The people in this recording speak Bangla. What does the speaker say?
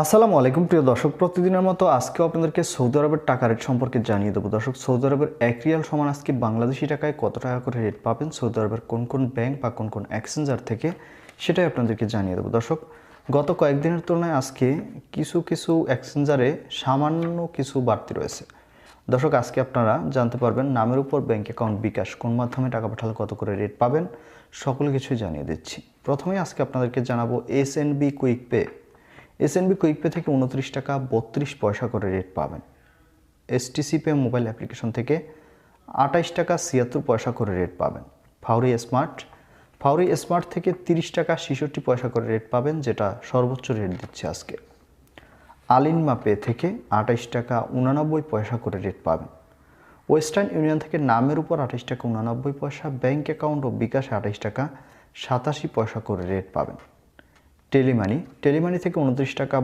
আসসালামু আলাইকুম প্রিয় দর্শক, প্রতিদিনের মতো আজকেও আপনাদেরকে সৌদি আরবের টাকা রেট সম্পর্কে জানিয়ে দেবো। দর্শক, সৌদি আরবের 1 রিয়াল সমান আজকে বাংলাদেশি টাকায় কত টাকা করে রেট পাবেন সৌদি আরবের কোন কোন ব্যাংক বা কোন কোন এক্সচেঞ্জার থেকে, সেটাই আপনাদেরকে জানিয়ে দেবো। দর্শক, গত কয়েকদিনের তুলনায় আজকে কিছু কিছু এক্সচেঞ্জারে সামান্য কিছু বাড়তি রয়েছে। দর্শক, আজকে আপনারা জানতে পারবেন নামের উপর ব্যাংক অ্যাকাউন্ট বিকাশ কোন মাধ্যমে টাকা পাঠালে কত করে রেট পাবেন, সকল কিছুই জানিয়ে দিচ্ছি। প্রথমেই আজকে আপনাদেরকে জানাবো SNB quick pay. SNB quick pay থেকে 29 টাকা 32 পয়সা করে রেট পাবেন। এসটিসি পে মোবাইল অ্যাপ্লিকেশন থেকে 28 টাকা 76 পয়সা করে রেট পাবেন। ফাউরি স্মার্ট থেকে 30 টাকা 66 পয়সা করে রেট পাবেন, যেটা সর্বোচ্চ রেট দিচ্ছে আজকে। আলিনমা পে থেকে 28 টাকা 89 পয়সা করে রেট পাবেন। ওয়েস্টার্ন ইউনিয়ন থেকে নামের উপর 28 টাকা 89 পয়সা, ব্যাংক অ্যাকাউন্ট ও বিকাশে 28 টাকা 87 পয়সা করে রেট পাবেন। টেলিমানি থেকে 29 টাকা